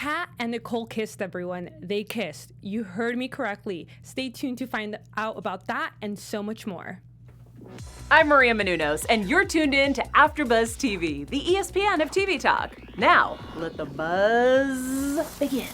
Kat and Nicole kissed, everyone. They kissed. You heard me correctly. Stay tuned to find out about that and so much more. I'm Maria Menounos, and you're tuned in to AfterBuzz TV, the ESPN of TV talk. Now, let the buzz begin.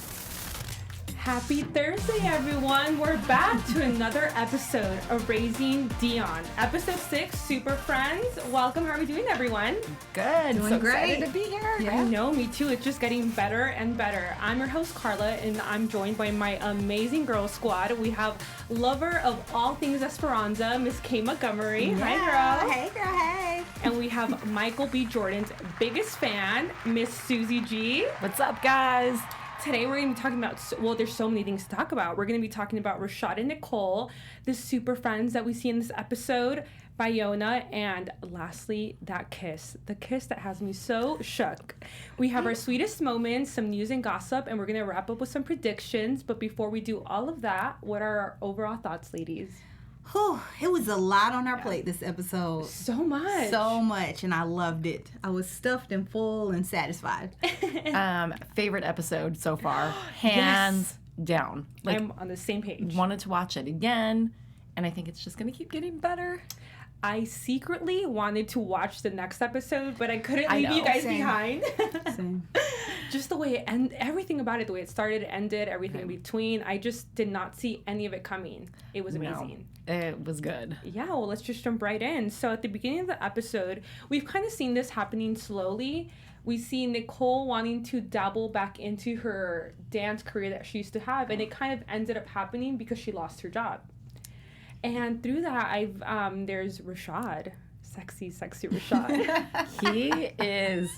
Happy Thursday, everyone. We're back to another episode of Raising Dion. Episode 6, Super Friends. Welcome. How are we doing, everyone? Good. Doing so great. excited to be here. Yeah. I know, me too. It's just getting better and better. I'm your host, Carla, and I'm joined by my amazing girl squad. We have lover of all things Esperanza, Miss Kay Montgomery. Yeah. Hi, girl. Hey, girl. Hey. And we have Michael B. Jordan's biggest fan, Miss Susie G. What's up, guys? Today we're going to be talking about, well, there's so many things to talk about. We're going to be talking about Rashad and Nicole, the super friends that we see in this episode, Biona, and lastly, that kiss. The kiss that has me so shook. We have our sweetest moments, some news and gossip, and we're going to wrap up with some predictions. But before we do all of that, what are our overall thoughts, ladies? Whew, it was a lot on our plate this episode. So much. So much, and I loved it. I was stuffed and full and satisfied. Favorite episode so far, hands down. Like, I'm on the same page. wanted to watch it again, and I think it's just gonna keep getting better. I secretly wanted to watch the next episode, but I couldn't I leave you know. guys Same. behind. Same. Just the way it ended, everything about it, the way it started, ended, everything in between. I just did not see any of it coming. It was amazing. No, it was good. Yeah, well, let's just jump right in. So at the beginning of the episode, we've kind of seen this happening slowly. We see Nicole wanting to dabble back into her dance career that she used to have, and it kind of ended up happening because she lost her job. And through that, there's Rashad. Sexy Rashad. He is,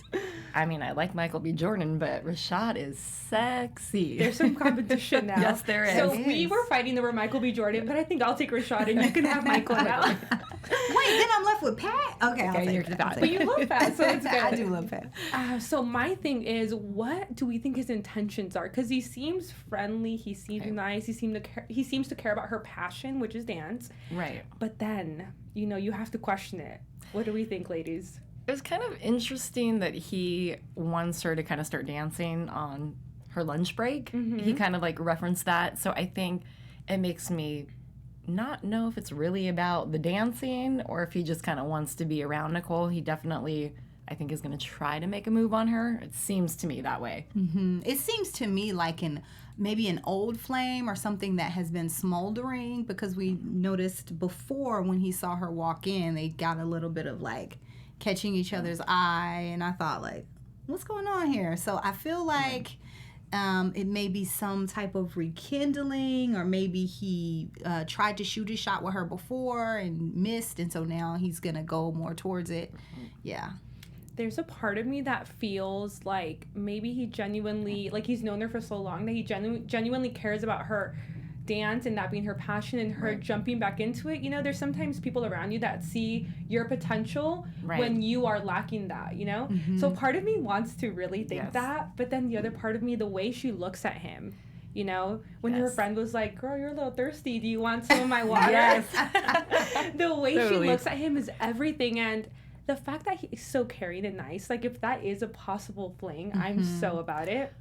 I mean, I like Michael B. Jordan, but Rashad is sexy. There's some competition now. Yes, there is. So we were fighting over Michael B. Jordan, but I think I'll take Rashad and you can have Michael now. Wait, then I'm left with Pat? Okay, I'll take Pat. But you love Pat, so it's good. I do love Pat. So my thing is, what do we think his intentions are? Because he seems friendly, he seems nice, he seems to care about her passion, which is dance. Right. But then, you have to question it. What do we think, ladies? It was kind of interesting that he wants her to kind of start dancing on her lunch break. Mm-hmm. He kind of like referenced that. So I think it makes me not know if it's really about the dancing or if he just kind of wants to be around Nicole. He definitely, I think, is going to try to make a move on her. It seems to me that way. Mm-hmm. It seems to me like maybe an old flame or something that has been smoldering, because we noticed before when he saw her walk in, they got a little bit of like catching each other's eye, and I thought like, what's going on here? So I feel like it may be some type of rekindling, or maybe he tried to shoot his shot with her before and missed, and so now he's gonna go more towards it. Yeah. There's a part of me that feels like maybe he genuinely, like he's known her for so long, that he genuinely cares about her dance and that being her passion and her jumping back into it. There's sometimes people around you that see your potential when you are lacking that, Mm-hmm. So part of me wants to really think that, but then the other part of me, the way she looks at him, when her friend was like, girl, you're a little thirsty. Do you want some of my water? The way she looks at him is everything. And the fact that he's so caring and nice, like if that is a possible fling, I'm so about it.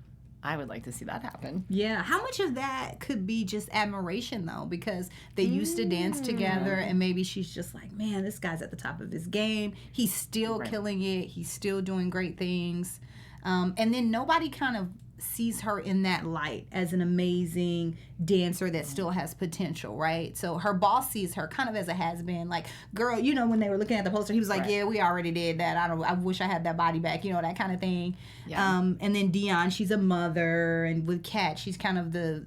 I would like to see that happen. Yeah. How much of that could be just admiration, though? Because they used to dance together, and maybe she's just like, man, this guy's at the top of his game. He's still killing it. He's still doing great things. And then nobody kind of sees her in that light as an amazing dancer that still has potential, right? So her boss sees her kind of as a has-been, like, girl, when they were looking at the poster, he was like, yeah, we already did that. I wish I had that body back, that kind of thing. Yeah. And then Dion, she's a mother, and with Kat, she's kind of the,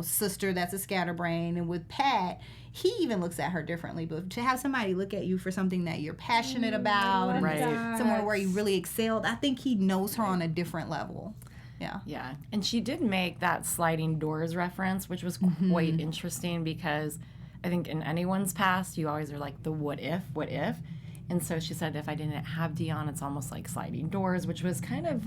sister that's a scatterbrain, and with Pat, he even looks at her differently. But to have somebody look at you for something that you're passionate about, and somewhere where you really excelled, I think he knows her on a different level. Yeah. Yeah. And she did make that sliding doors reference, which was quite interesting, because I think in anyone's past, you always are like the what if. And so she said, if I didn't have Dion, it's almost like sliding doors, which was kind of,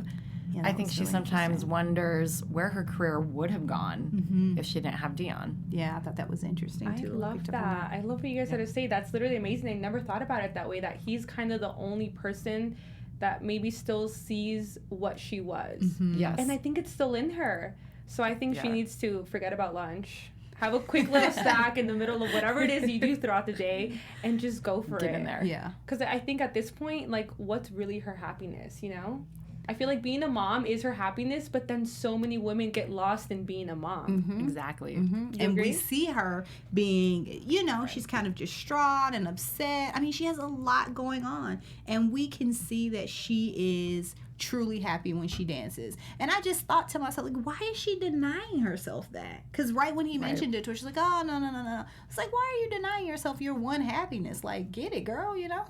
I think she sometimes wonders where her career would have gone if she didn't have Dion. Yeah, I thought that was interesting, too. I love that. I love what you guys had to say. That's literally amazing. I never thought about it that way, that he's kind of the only person that maybe still sees what she was. Yes. And I think it's still in her. So I think she Yeah. needs to forget about lunch. Have a quick little snack in the middle of whatever it is you do throughout the day and just go for it. Get in there. Yeah. Because I think at this point, like, what's really her happiness, you know? I feel like being a mom is her happiness, but then so many women get lost in being a mom. Exactly. And agree? we see her being, you know, she's kind of distraught and upset. I mean, she has a lot going on. And we can see that she is truly happy when she dances. And I just thought to myself, like, why is she denying herself that? Because right when he mentioned it to her, she's like, oh, no. It's like, why are you denying yourself your one happiness? Like, get it, girl, you know?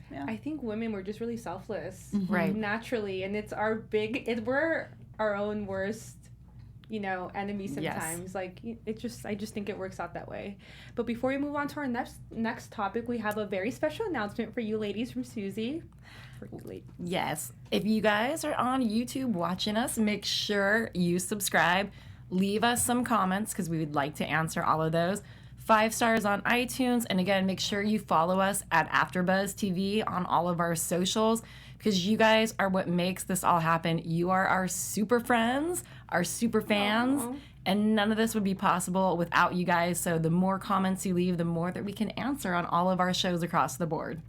Yeah. I think women were just really selfless. Right. Naturally. And it's our we're our own worst, you know, enemy sometimes. Yes. Like, I just think it works out that way. But before we move on to our next topic, we have a very special announcement for you ladies from Susie. Yes. If you guys are on YouTube watching us, make sure you subscribe. Leave us some comments because we would like to answer all of those. 5 stars on iTunes. And again, make sure you follow us at AfterBuzz TV on all of our socials because you guys are what makes this all happen. You are our super friends, our super fans, and none of this would be possible without you guys. So the more comments you leave, the more that we can answer on all of our shows across the board.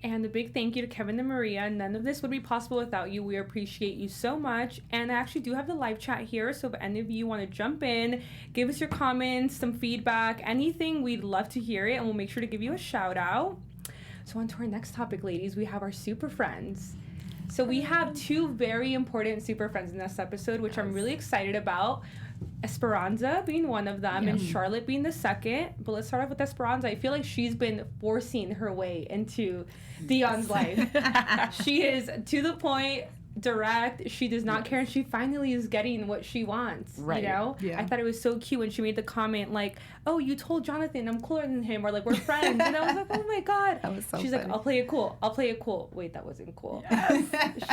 And a big thank you to Keven and Maria. None of this would be possible without you. We appreciate you so much. And I actually do have the live chat here. So if any of you want to jump in, give us your comments, some feedback, anything, we'd love to hear it. And we'll make sure to give you a shout out. So on to our next topic, ladies. We have our super friends. So we have 2 very important super friends in this episode, which I'm really excited about. Esperanza being one of them and Charlotte being the second. But let's start off with Esperanza. I feel like she's been forcing her way into Dion's life. She is to the point, direct. She does not care, and she finally is getting what she wants. Right. You know? Yeah. I thought it was so cute when she made the comment like, "Oh, you told Jonathan I'm cooler than him," or like, "We're friends." And I was like, "Oh my god." That was so She's funny. like, I'll play it cool. Wait, that wasn't cool.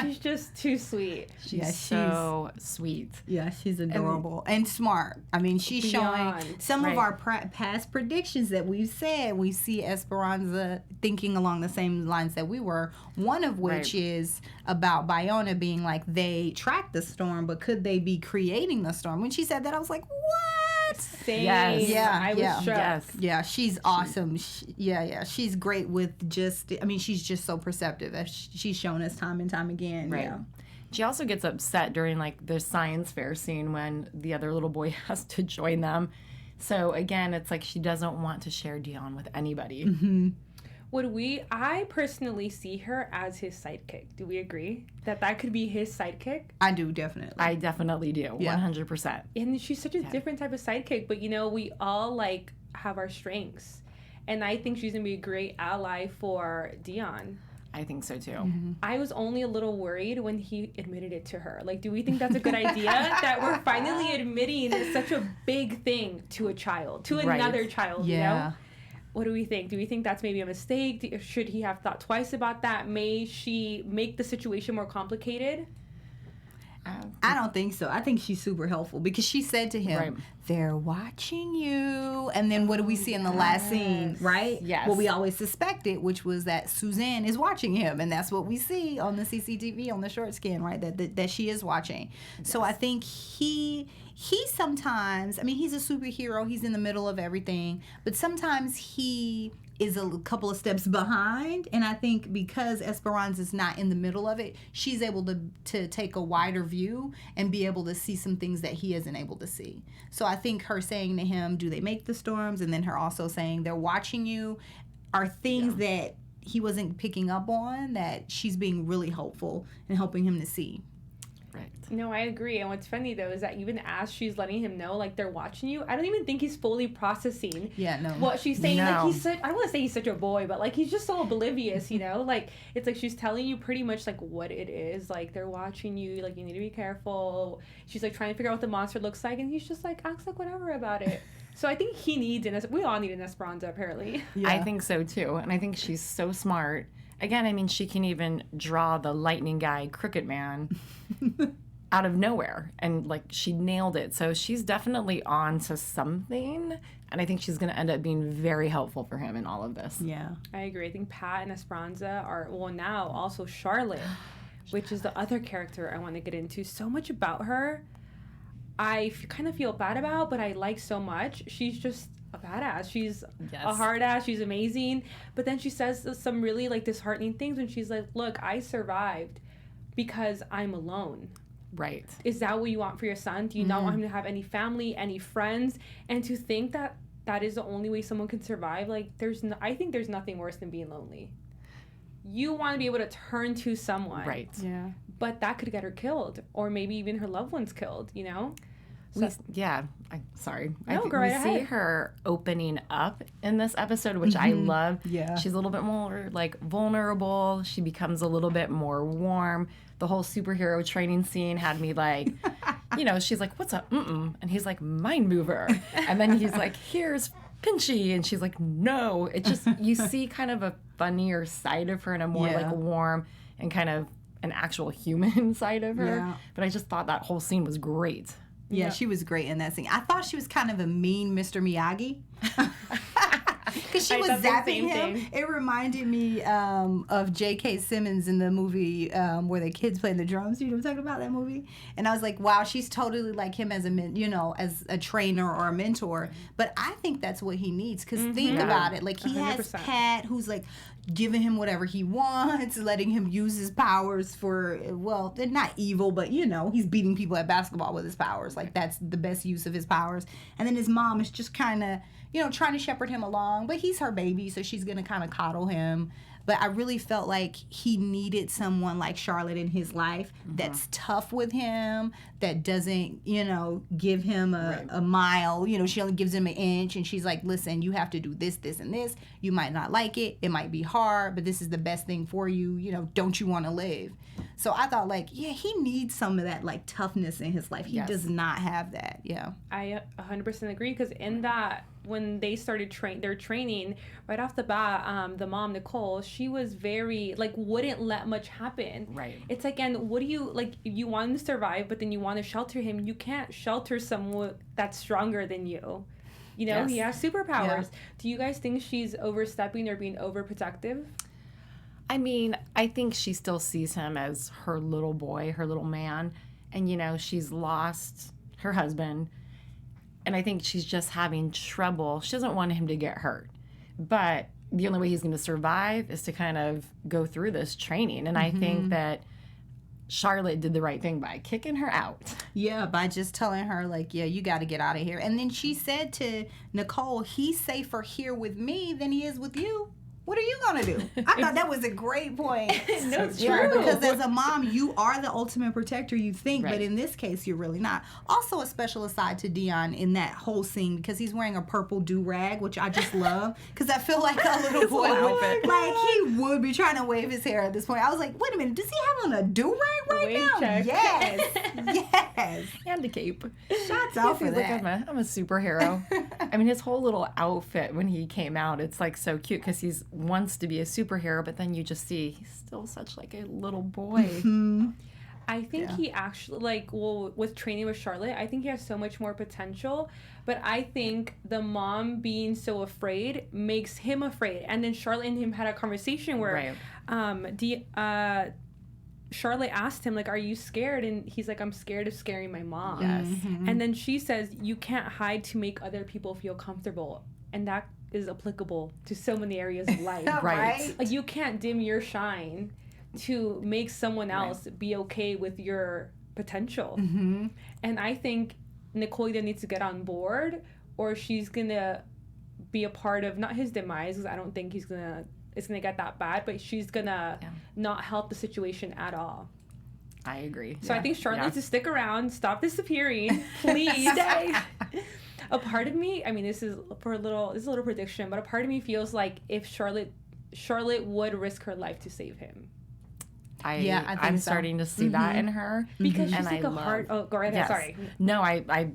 She's just too sweet. She's so sweet. Yeah, she's adorable and smart. I mean, she's showing Beyond. some of Right. our past predictions that we've said. We see Esperanza thinking along the same lines that we were, one of which Right. is about Biona being like, they tracked the storm, but could they be creating the storm? When she said that, I was like, what? Same. Yes. Yeah, I was yeah. shook. Yes. Yeah, she's awesome. She's great with just, I mean, she's just so perceptive, as she's shown us time and time again. Right. Yeah. She also gets upset during like the science fair scene when the other little boy has to join them. So again, it's like she doesn't want to share Dion with anybody. I personally see her as his sidekick. Do we agree that could be his sidekick? I do, definitely. I definitely do, Yeah. 100%. And she's such a different type of sidekick, but you know, we all like have our strengths. And I think she's gonna be a great ally for Dion. I think so too. I was only a little worried when he admitted it to her. Like, do we think that's a good idea? That we're finally admitting such a big thing to a child, to Right. another child, you know? Yeah. What do we think? Do we think that's maybe a mistake? Should he have thought twice about that? May she make the situation more complicated? I don't think so. I think she's super helpful because she said to him, Right. they're watching you. And then what do we see in the last scene, right? Yes. What we always suspected, which was that Suzanne is watching him. And that's what we see on the CCTV, on the short skin, right? That she is watching. So I think he sometimes, I mean, he's a superhero. He's in the middle of everything. But sometimes he is a couple of steps behind, and I think because Esperanza's not in the middle of it, she's able to take a wider view and be able to see some things that he isn't able to see. So I think her saying to him, do they make the storms, and then her also saying they're watching you, are things that he wasn't picking up on, that she's being really helpful and helping him to see. Right. No, I agree. And what's funny though is that even as she's letting him know, like, they're watching you, I don't even think he's fully processing what she's saying. No. Like, he's such, I don't want to say he's such a boy, but like, he's just so oblivious, you know? Like, it's like she's telling you pretty much like what it is. Like, they're watching you, like, you need to be careful. She's like trying to figure out what the monster looks like, and he's just like acts like whatever about it. So I think he needs we all need an Esperanza, apparently. I think so too. And I think she's so smart. Again, I mean, she can even draw the lightning guy, Crooked Man. out of nowhere, and like she nailed it. So she's definitely on to something, and I think she's going to end up being very helpful for him in all of this. Yeah. I agree. I think Pat and Esperanza are, well, now also Charlotte, which is the other character I want to get into. So much about her I kind of feel bad about, but I like so much. She's just a badass. She's a hard ass. She's amazing. But then she says some really like disheartening things when she's like, look, I survived because I'm alone. Right. Is that what you want for your son? Do you not want him to have any family, any friends? And to think that that is the only way someone can survive, like I think there's nothing worse than being lonely. You want to be able to turn to someone. Right. Yeah. But that could get her killed, or maybe even her loved ones killed, you know? So, sorry. No, go we right see ahead. her opening up in this episode, which I love. Yeah. She's a little bit more like vulnerable. She becomes a little bit more warm. The whole superhero training scene had me like, you know, she's like, what's up? Mm-mm. And he's like, mind mover. And then he's like, here's Pinchy. And she's like, no. It just, you see kind of a funnier side of her and a more like warm and kind of an actual human side of her. Yeah. But I just thought that whole scene was great. Yeah, she was great in that scene. I thought she was kind of a mean Mr. Miyagi. Because she was zapping him. It reminded me of J.K. Simmons in the movie where the kids play the drums. You know what I'm talking about, that movie? And I was like, wow, she's totally like him as as a trainer or a mentor. But I think that's what he needs. Because think about it. Like, he 100%. Has Pat, who's like giving him whatever he wants, letting him use his powers for, well, they're not evil, but, you know, he's beating people at basketball with his powers. Like, that's the best use of his powers. And then his mom is just kind of, you know, trying to shepherd him along, but he's her baby, so she's going to kind of coddle him. But I really felt like he needed someone like Charlotte in his life that's tough with him, that doesn't, you know, give him a mile. You know, she only gives him an inch, and she's like, listen, you have to do this, this, and this. You might not like it. It might be hard, but this is the best thing for you. You know, don't you want to live? So I thought, like, yeah, he needs some of that, like, toughness in his life. He does not have that, yeah. I 100% agree, because in that, when they started their training, right off the bat, the mom, Nicole, she was very, like, wouldn't let much happen. Right. It's like, and what do you, like, you want him to survive, but then you want to shelter him. You can't shelter someone that's stronger than you. You know, he has superpowers. Yeah. Do you guys think she's overstepping or being overprotective? I mean, I think she still sees him as her little boy, her little man. And, you know, she's lost her husband. And I think she's just having trouble. She doesn't want him to get hurt. But the only way he's going to survive is to kind of go through this training. And I think that Charlotte did the right thing by kicking her out. Yeah, by just telling her, like, yeah, you got to get out of here. And then she said to Nicole, he's safer here with me than he is with you. What are you going to do? I thought that was a great point. No, it's true. true. Because as a mom, you are the ultimate protector, you think, Right. but in this case, you're really not. Also, a special aside to Dion in that whole scene, because he's wearing a purple do-rag, which I just love, because I feel like a little boy would, like, he would be trying to wave his hair at this point. I was like, wait a minute, does he have on a do-rag right Wave now? check. Yes. Yes. And a cape. Shots out for He's like, that. I'm a superhero. I mean, his whole little outfit when he came out, it's like so cute because he wants to be a superhero, but then you just see he's still such like a little boy. I think he actually, like, well, with training with Charlotte, I think he has so much more potential. But I think the mom being so afraid makes him afraid. And then Charlotte and him had a conversation where Charlotte asked him, like, are you scared? And he's like, I'm scared of scaring my mom. Yes. And then she says, you can't hide to make other people feel comfortable. And that is applicable to so many areas of life. Right. Like, you can't dim your shine to make someone else be okay with your potential. And I think Nicole either needs to get on board, or she's gonna be a part of, not his demise, because I don't think it's gonna get that bad, but she's gonna not help the situation at all. I agree. So I think Charlotte needs to stick around, stop disappearing, please. Stay. A part of me, I mean, this is a little prediction, but a part of me feels like if Charlotte would risk her life to save him. I'm starting to see that in her. Because she's and like heart. Oh, go right ahead. Sorry. No, I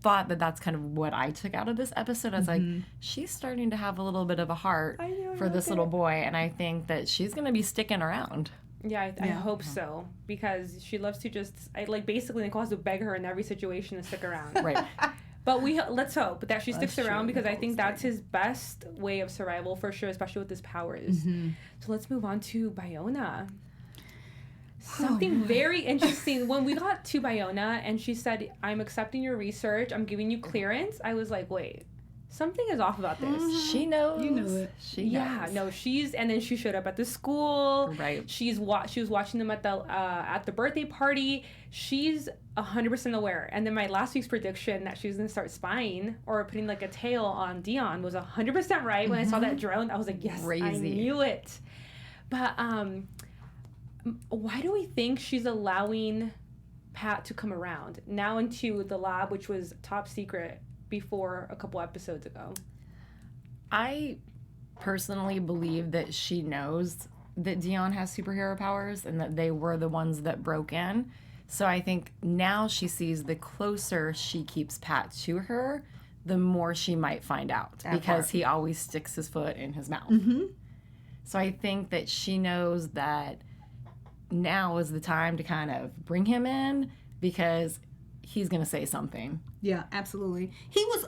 thought that's kind of what I took out of this episode. I was like, she's starting to have a little bit of a heart for this little boy, and I think that she's going to be sticking around. Yeah, I hope so, because she loves to just basically Nicole has to beg her in every situation to stick around. Right. But let's hope that she sticks around, because I think that's his best way of survival for sure, especially with his powers. So let's move on to Biona. Something very interesting. When we got to Biona and she said, "I'm accepting your research, I'm giving you clearance," I was like, wait, something is off about this. She knows. You know it. She knows. No, and then she showed up at the school. Right. She was watching them at the birthday party. She's 100% aware. And then my last week's prediction that she was gonna start spying or putting like a tail on Dion was 100% right. When I saw that drone, I was like, yes, I knew it. But why do we think she's allowing Pat to come around now into the lab, which was top secret before a couple episodes ago? I personally believe that she knows that Dion has superhero powers and that they were the ones that broke in. So I think now she sees the closer she keeps Pat to her, the more she might find out, because he always sticks his foot in his mouth. So I think that she knows that now is the time to kind of bring him in, because he's going to say something. Yeah, absolutely. He was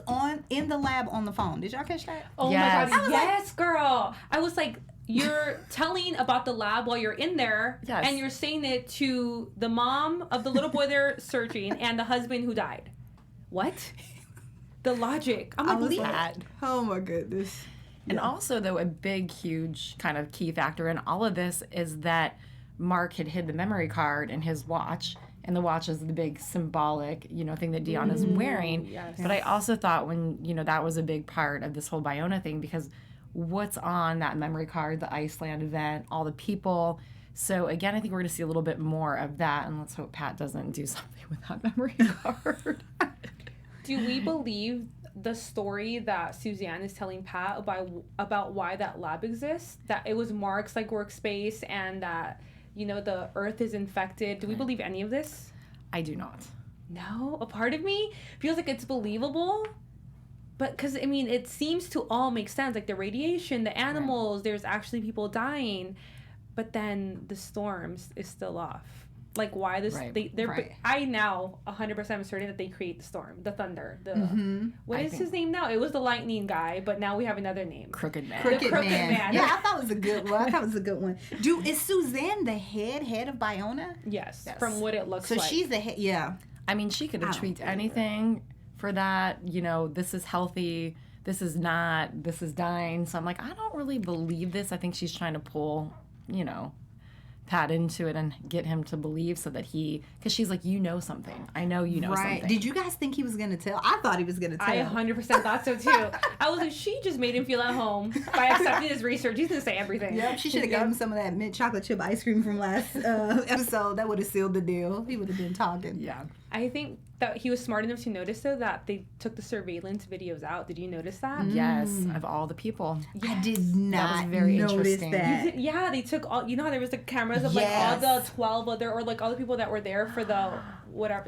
in the lab on the phone. Did y'all catch that? Oh Yes. my God. Yes, girl. I was like, you're telling about the lab while you're in there, Yes. and you're saying it to the mom of the little boy they're searching and the husband who died. What? The logic. I'm like, That. Oh my goodness. And also, though, a big, huge kind of key factor in all of this is that Mark had hid the memory card in his watch, and the watch is the big symbolic, thing that Dion is wearing. Yes. But I also thought when, that was a big part of this whole Biona thing, because what's on that memory card, the Iceland event, all the people. So again, I think we're going to see a little bit more of that, and let's hope Pat doesn't do something with that memory card. do we believe the story that Suzanne is telling Pat about why that lab exists? That it was Mark's workspace, and that the Earth is infected. Do we believe any of this? I do not. No, a part of me feels like it's believable, but because it seems to all make sense. Like the radiation, the animals, there's actually people dying, but then the storms is still off. Like why this? Right. I now 100% am certain that they create the storm, the thunder, the what I is think- his name now? It was the lightning guy, but now we have another name. Crooked Man. Crooked Man. Yeah, I thought it was a good one. Is Suzanne the head of Biona? Yes, Yes. from what it looks So like. she's the head. Yeah. I mean, she could have I don't tweaked believe anything for that. This is healthy. This is not. This is dying. So I'm like, I don't really believe this. I think she's trying to pull, Pat into it and get him to believe so that because she's like, something. I know you know Right. something. Did you guys think he was gonna tell? I thought he was gonna tell. I 100% thought so too. I was like, she just made him feel at home by accepting his research. He's gonna say everything. Yep, she should have given him some of that mint chocolate chip ice cream from last episode. That would have sealed the deal. He would have been talking. Yeah. I think that he was smart enough to notice though that they took the surveillance videos out. Did you notice that? Yes, of all the people. I did not very notice interesting. that. Yeah, they took all. How there was the cameras of Yes. all the 12 other, or all the people that were there for the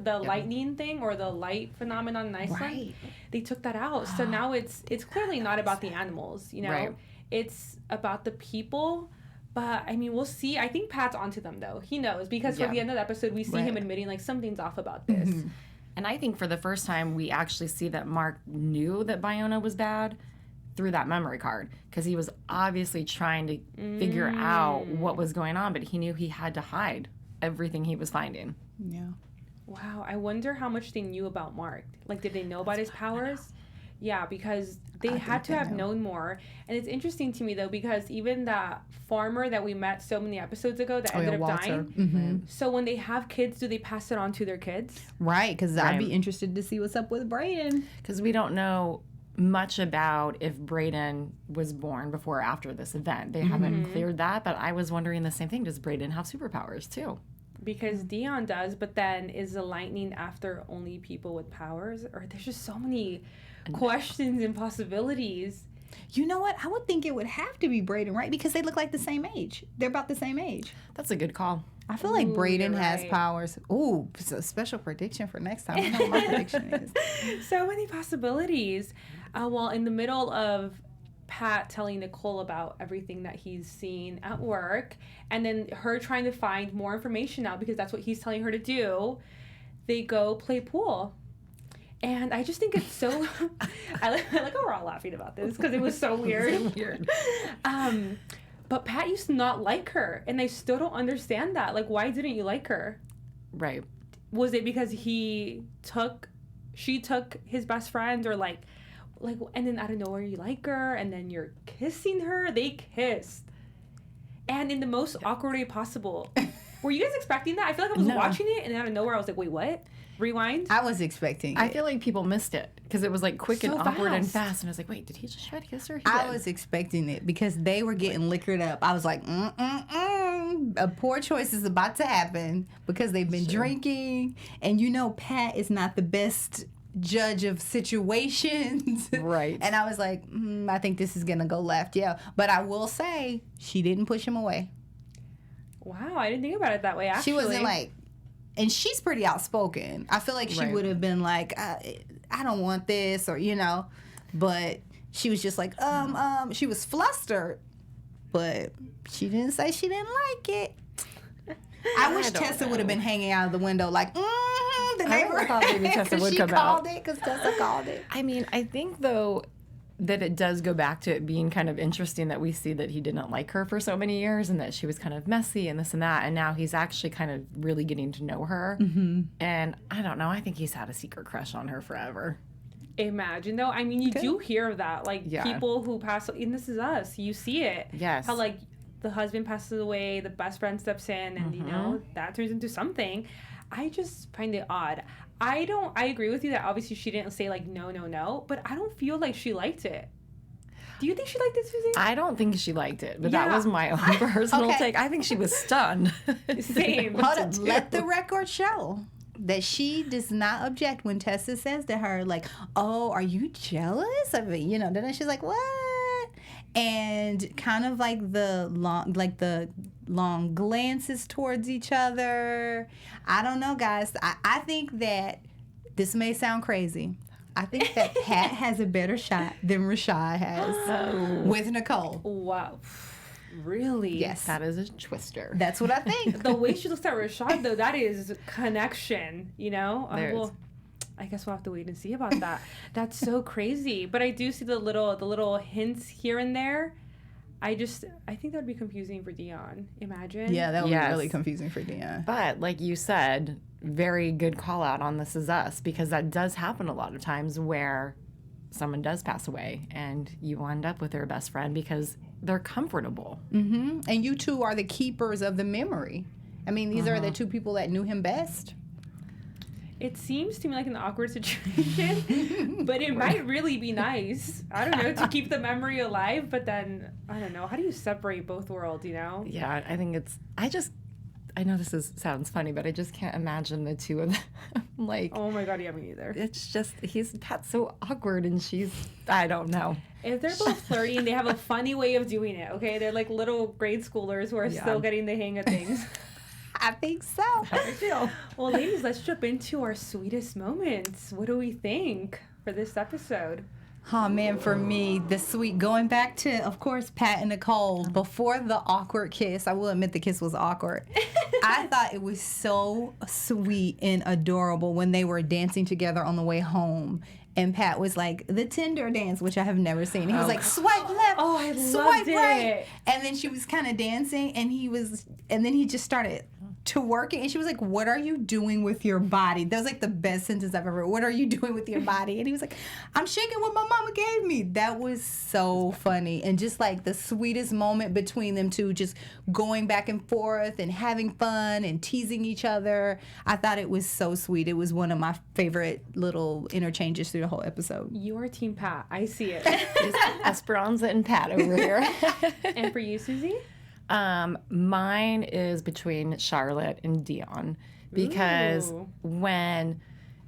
the lightning thing or the light phenomenon in Iceland. Right. They took that out. So now it's clearly not about the animals. Right. It's about the people. But we'll see. I think Pat's onto them though. He knows because for the end of the episode, we see him admitting something's off about this. And I think for the first time, we actually see that Mark knew that Biona was bad through that memory card, because he was obviously trying to figure out what was going on, but he knew he had to hide everything he was finding. Yeah. Wow, I wonder how much they knew about Mark. Did they know about his powers? Yeah, because they had to have known more. And it's interesting to me, though, because even that farmer that we met so many episodes ago that ended up dying. So when they have kids, do they pass it on to their kids? Right, because I'd be interested to see what's up with Brayden. Because we don't know much about if Brayden was born before or after this event. They haven't cleared that, but I was wondering the same thing. Does Brayden have superpowers, too? Because Dion does, but then is the lightning after only people with powers? Or there's just so many questions and possibilities. You know what? I would think it would have to be Brayden, right? Because they look like the same age. They're about the same age. That's a good call. I feel like Brayden you're has right. powers. Ooh, it's a special prediction for next time. I know what my prediction is. So many possibilities. Well, in the middle of Pat telling Nicole about everything that he's seen at work, and then her trying to find more information out because that's what he's telling her to do. They go play pool. And I just think it's so... I like how we're all laughing about this because it was so weird. But Pat used to not like her, and I still don't understand that. Like, why didn't you like her? Right. Was it because she took his best friend, or like, and then out of nowhere you like her, and then you're kissing her? They kissed, and in the most awkward way possible. Were you guys expecting that? I feel like I was watching it, and out of nowhere I was like, wait, what? Rewind? I was expecting it. I feel like people missed it because it was like quick So and awkward and fast. fast. And I was like, wait, did he just try to kiss her? He I did. was expecting it because they were getting liquored up. I was like, a poor choice is about to happen because they've been drinking. And you know, Pat is not the best judge of situations. Right. And I was like, I think this is going to go left. Yeah. But I will say, she didn't push him away. Wow, I didn't think about it that way, actually. She wasn't like, and she's pretty outspoken. I feel like she would have been like, I don't want this, or, you know, but she was just like, she was flustered, but she didn't say she didn't like it. I wish Tessa would have been hanging out of the window like, the neighbor. I thought maybe Tessa would come out. Because Tessa called it. I mean, I think, though, that it does go back to it being kind of interesting that we see that he didn't like her for so many years and that she was kind of messy and this and that. And now he's actually kind of really getting to know her. Mm-hmm. And I don't know. I think he's had a secret crush on her forever. Imagine, though. I mean, you do hear that. Like, Yeah. people who pass, and this is us. You see it. Yes. How, like, the husband passes away, the best friend steps in, and, you know, that turns into something. I just find it odd. I agree with you that obviously she didn't say, like, no, but I don't feel like she liked it. Do you think she liked it, Susie? I don't think she liked it, but Yeah. that was my own personal Okay. take. I think she was stunned. Same. Hold up. Let the record show that she does not object when Tessa says to her, like, oh, are you jealous of it? You know, then she's like, what? And kind of like the long glances towards each other. I don't know, guys. I think that this may sound crazy. I think that Pat has a better shot than Rashad has with Nicole. Wow. Really? Yes. That is a twister. That's what I think. The way she looks at Rashad, though, that is connection, you know? There's- I guess we'll have to wait and see about that. That's so crazy. But I do see the little hints here and there. I think that would be confusing for Dion. Imagine. Yeah, that would Yes. be really confusing for Dion. But like you said, very good call out on This Is Us, because that does happen a lot of times where someone does pass away and you end up with their best friend because they're comfortable. Mm-hmm. And you two are the keepers of the memory. I mean, these are the two people that knew him best. It seems to me like an awkward situation, but it might really be nice. I don't know, to keep the memory alive, but then, I don't know, how do you separate both worlds, you know? Yeah, I think I know sounds funny, but I just can't imagine the two of them. Like, Oh my god, yeah, me neither. it's just, Pat's so awkward and I don't know. If they're both flirty, they have a funny way of doing it, okay? They're like little grade schoolers who are still getting the hang of things. I think so. Well, ladies, let's jump into our sweetest moments. What do we think for this episode? Oh man, for me, the sweet, going back to, of course, Pat and Nicole, before the awkward kiss, I will admit the kiss was awkward. I thought it was so sweet and adorable when they were dancing together on the way home. And Pat was like, the Tinder dance, which I have never seen. He was like, swipe left, Oh, I swipe loved right. it. And then she was kind of dancing, and then he just started to work it. And she was like, what are you doing with your body? That was like the best sentence I've ever heard. What are you doing with your body? And he was like, I'm shaking what my mama gave me. That was so funny. And just like the sweetest moment between them two, just going back and forth and having fun and teasing each other. I thought it was so sweet. It was one of my favorite little interchanges through the whole episode. You are Team Pat. I see it. It's Esperanza and Pat over here. And for you, Susie? Mine is between Charlotte and Dion, because Ooh. when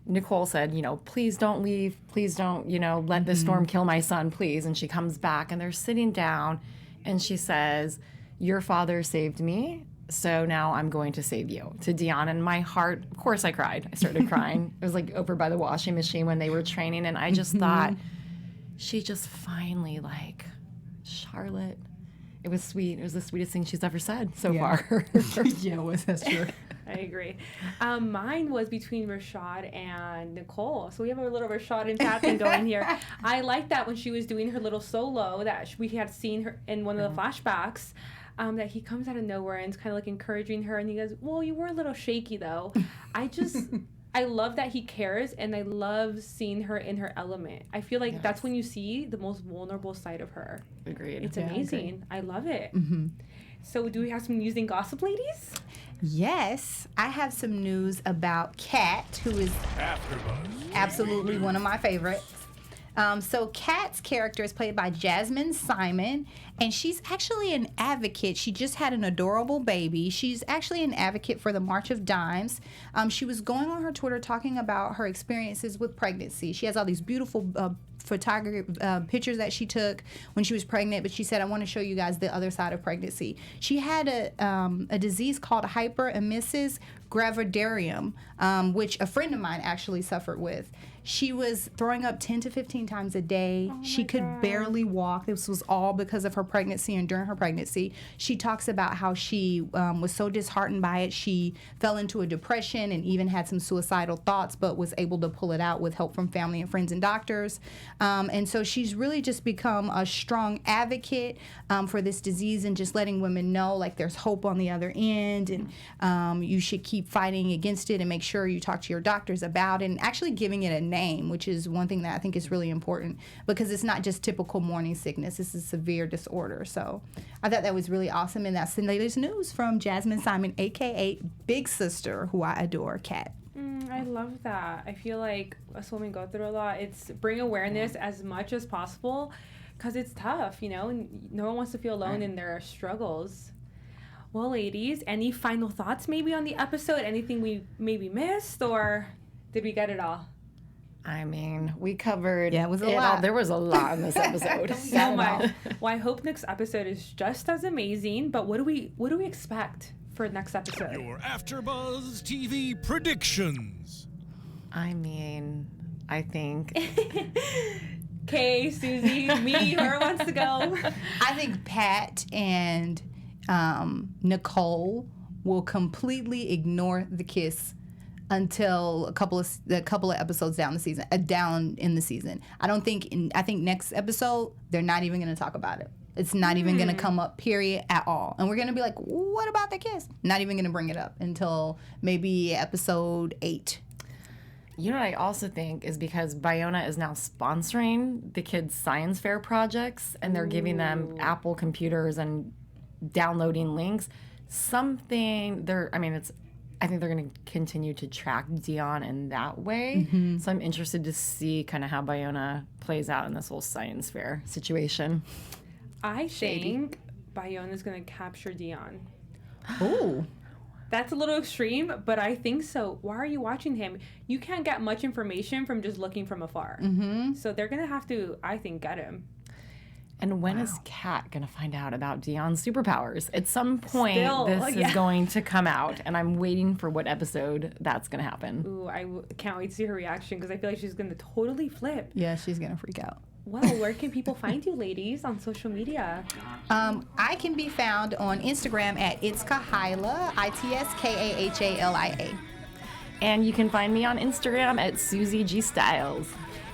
Nicole said, please don't leave, please don't, let the storm kill my son, please. And she comes back and they're sitting down and she says, your father saved me, so now I'm going to save you, to Dion. And my heart, of course I cried. I started crying. It was like over by the washing machine when they were training. And I just thought, she just finally Charlotte. It was sweet. It was the sweetest thing she's ever said so Yeah. far. Yeah, that's true. I agree. Mine was between Rashad and Nicole. So we have a little Rashad and Kat thing going here. I liked that when she was doing her little solo that we had seen her in one of the flashbacks, that he comes out of nowhere and is kind of like encouraging her. And he goes, well, you were a little shaky though. I love that he cares, and I love seeing her in her element. I feel like that's when you see the most vulnerable side of her. Agreed. It's amazing. I love it. So do we have some news and gossip, ladies? Yes, I have some news about Kat, who is absolutely one of my favorites. So Kat's character is played by Jasmine Simon, and she's actually an advocate. She just had an adorable baby. She's actually an advocate for the March of Dimes. She was going on her Twitter talking about her experiences with pregnancy. She has all these beautiful photography pictures that she took when she was pregnant, but she said, I want to show you guys the other side of pregnancy. She had a disease called hyperemesis gravidarium, which a friend of mine actually suffered with. She was throwing up 10 to 15 times a day. She could barely walk. This was all because of her pregnancy and during her pregnancy. She talks about how she was so disheartened by it. She fell into a depression and even had some suicidal thoughts, but was able to pull it out with help from family and friends and doctors. And so she's really just become a strong advocate for this disease and just letting women know, like, there's hope on the other end, and you should keep fighting against it and make sure you talk to your doctors about it, and actually giving it a name, which is one thing that I think is really important, because it's not just typical morning sickness. It's a severe disorder. So I thought that was really awesome, and that's the latest news from Jasmine Simon, a.k.a. Big Sister, who I adore, Kat. I love that. I feel like us women go through a lot. It's bring awareness as much as possible, because it's tough, you know, and no one wants to feel alone in their struggles. Well, ladies, any final thoughts maybe on the episode? Anything we maybe missed, or did we get it all? I mean, we covered it was a lot. There was a lot in this episode. So much. Well, I hope next episode is just as amazing, but what do we expect for next episode? Your AfterBuzz TV predictions. I mean, I think... Kay, Susie, me, whoever wants to go. I think Pat and Nicole will completely ignore the kiss until a couple of episodes down in the season. I think next episode they're not even going to talk about it. It's not even going to come up, period, at all. And we're going to be like, what about the kiss? Not even going to bring it up until maybe episode 8. You know what I also think is because Biona is now sponsoring the kids' science fair projects, and they're giving them Apple computers and downloading links. I think they're going to continue to track Dion in that way. Mm-hmm. So I'm interested to see kind of how Biona plays out in this whole science fair situation. I think Biona's going to capture Dion. Oh. That's a little extreme, but I think so. Why are you watching him? You can't get much information from just looking from afar. Mm-hmm. So they're going to have to, I think, get him. And when is Kat going to find out about Dion's superpowers? At some point, this is going to come out, and I'm waiting for what episode that's going to happen. Ooh, I can't wait to see her reaction, because I feel like she's going to totally flip. Yeah, she's going to freak out. Well, where can people find you, ladies, on social media? I can be found on Instagram at Itskahaila, ITSKAHALIA. And you can find me on Instagram at Susie G Styles.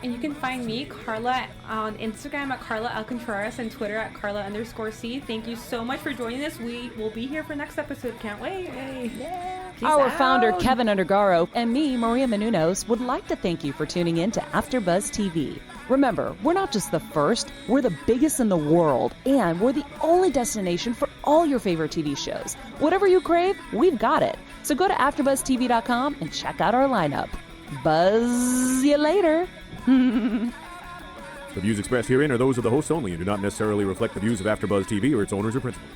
And you can find me, Carla, on Instagram at Carla L. Contreras and Twitter at Carla_C. Thank you so much for joining us. We will be here for next episode. Can't wait. Yay. Yeah. Our founder, Keven Undergaro, and me, Maria Menounos, would like to thank you for tuning in to AfterBuzz TV. Remember, we're not just the first, we're the biggest in the world, and we're the only destination for all your favorite TV shows. Whatever you crave, we've got it. So go to AfterBuzzTV.com and check out our lineup. Buzz you later. The views expressed herein are those of the hosts only and do not necessarily reflect the views of AfterBuzz TV or its owners or principals.